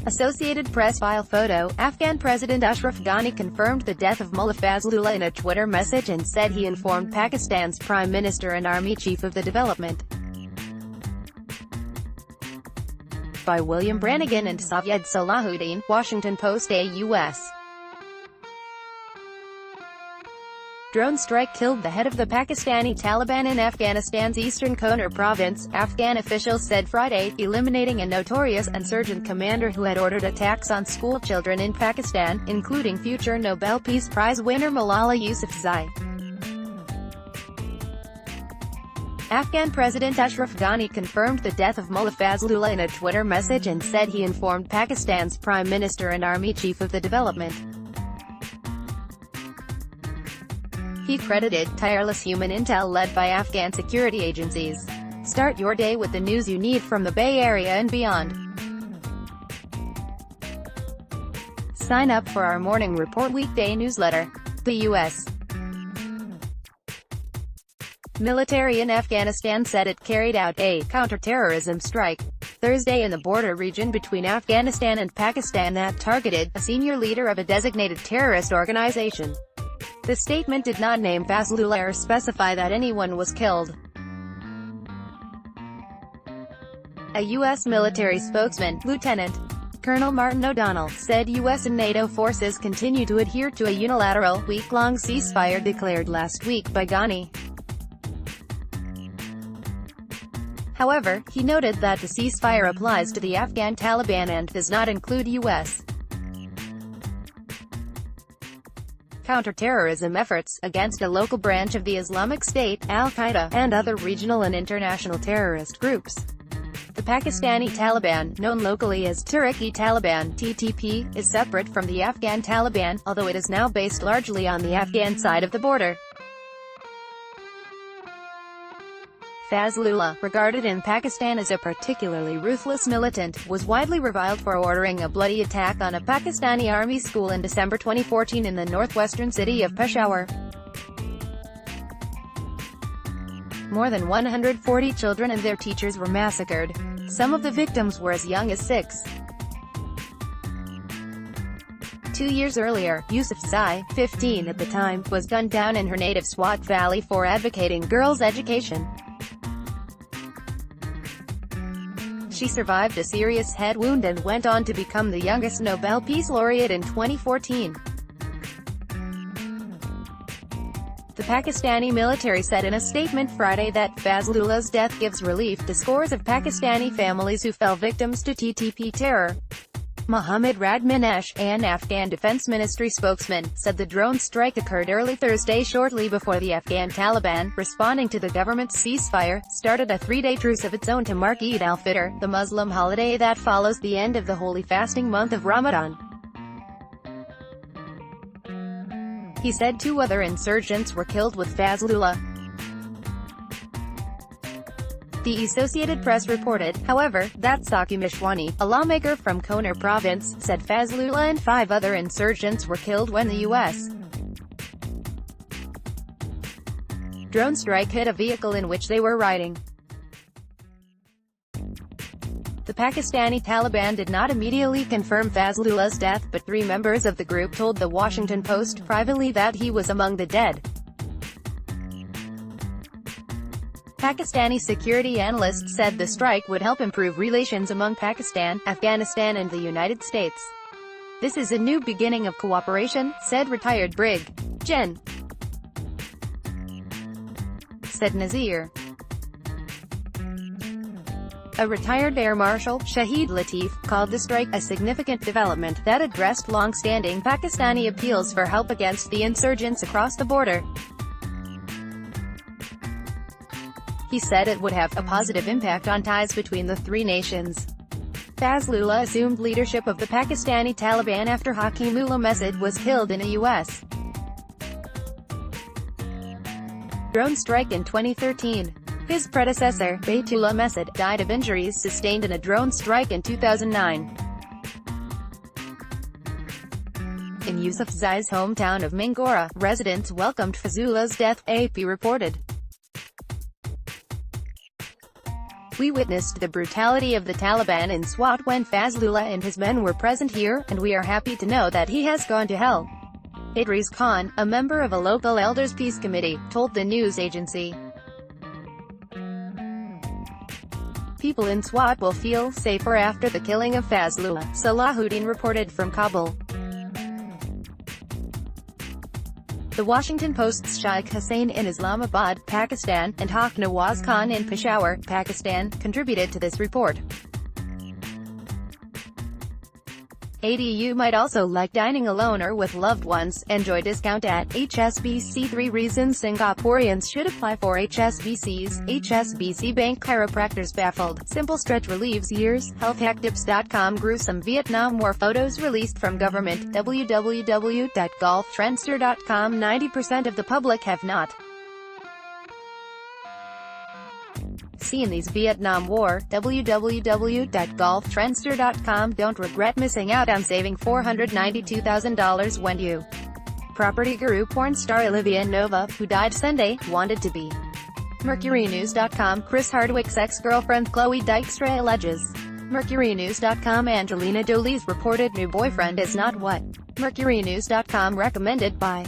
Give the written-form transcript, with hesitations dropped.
Associated Press file photo. Afghan President Ashraf Ghani confirmed the death of Mullah Fazlullah in a Twitter message and said he informed Pakistan's Prime Minister and Army Chief of the development. By William Brannigan and Syed Salahuddin, Washington Post. A U.S. drone strike killed the head of the Pakistani Taliban in Afghanistan's eastern Kunar province, Afghan officials said Friday, eliminating a notorious insurgent commander who had ordered attacks on school children in Pakistan, including future Nobel Peace Prize winner Malala Yousafzai. Afghan President Ashraf Ghani confirmed the death of Mullah Fazlullah in a Twitter message and said he informed Pakistan's Prime Minister and Army Chief of the development. He credited tireless human intel led by Afghan security agencies. Start your day with the news you need from the Bay Area and beyond. Sign up for our Morning Report weekday newsletter. The U.S. military in Afghanistan said it carried out a counter-terrorism strike Thursday in the border region between Afghanistan and Pakistan that targeted a senior leader of a designated terrorist organization. The statement did not name Fazlullah or specify that anyone was killed. A U.S. military spokesman, Lieutenant Colonel Martin O'Donnell, said U.S. and NATO forces continue to adhere to a unilateral, week-long ceasefire declared last week by Ghani. However, he noted that the ceasefire applies to the Afghan Taliban and does not include U.S. counterterrorism efforts against a local branch of the Islamic State, Al-Qaeda, and other regional and international terrorist groups. The Pakistani Taliban, known locally as Tehrik-e-Taliban (TTP), is separate from the Afghan Taliban, although it is now based largely on the Afghan side of the border. Fazlullah, regarded in Pakistan as a particularly ruthless militant, was widely reviled for ordering a bloody attack on a Pakistani army school in December 2014 in the northwestern city of Peshawar. More than 140 children and their teachers were massacred. Some of the victims were as young as 6. 2 years earlier, Yousafzai, 15 at the time, was gunned down in her native Swat Valley for advocating girls' education. She survived a serious head wound and went on to become the youngest Nobel Peace Laureate in 2014. The Pakistani military said in a statement Friday that Fazlullah's death gives relief to scores of Pakistani families who fell victims to TTP terror. Mohammad Radmanesh, an Afghan Defense Ministry spokesman, said the drone strike occurred early Thursday shortly before the Afghan Taliban, responding to the government's ceasefire, started a 3-day truce of its own to mark Eid al-Fitr, the Muslim holiday that follows the end of the holy fasting month of Ramadan. He said 2 other insurgents were killed with Fazlullah. The Associated Press reported, however, that Saki Mishwani, a lawmaker from Kunar province, said Fazlullah and 5 other insurgents were killed when the U.S. drone strike hit a vehicle in which they were riding. The Pakistani Taliban did not immediately confirm Fazlullah's death, but 3 members of the group told the Washington Post privately that he was among the dead. Pakistani security analysts said the strike would help improve relations among Pakistan, Afghanistan and the United States. This is a new beginning of cooperation, said retired Brig. Gen. said Nazir. A retired Air Marshal, Shahid Latif, called the strike a significant development that addressed long-standing Pakistani appeals for help against the insurgents across the border. He said it would have a positive impact on ties between the 3 nations. Fazlullah assumed leadership of the Pakistani Taliban after Hakimullah Masud was killed in a U.S. drone strike in 2013. His predecessor, Baytullah Masud, died of injuries sustained in a drone strike in 2009. In Yousafzai's hometown of Mingora, residents welcomed Fazlullah's death, AP reported. We witnessed the brutality of the Taliban in Swat when Fazlullah and his men were present here, and we are happy to know that he has gone to hell. Idris Khan, a member of a local elders' peace committee, told the news agency. People in Swat will feel safer after the killing of Fazlullah, Salahuddin reported from Kabul. The Washington Post's Shaikh Hussain in Islamabad, Pakistan, and Haq Nawaz Khan in Peshawar, Pakistan, contributed to this report. You might also like dining alone or with loved ones. Enjoy discount at HSBC. 3 reasons Singaporeans should apply for HSBC's HSBC Bank. Chiropractors baffled. Simple stretch relieves years. Healthhacktips.com. Gruesome Vietnam War photos released from government. www.golftrendster.com. 90% of the public have not seen these Vietnam War. www.golftrendster.com. Don't regret missing out on saving $492,000 when you. Property guru porn star Olivia Nova, who died Sunday, wanted to be. MercuryNews.com. Chris Hardwick's ex-girlfriend Chloe Dykstra alleges. MercuryNews.com. Angelina Jolie's reported new boyfriend is not what. MercuryNews.com recommended by.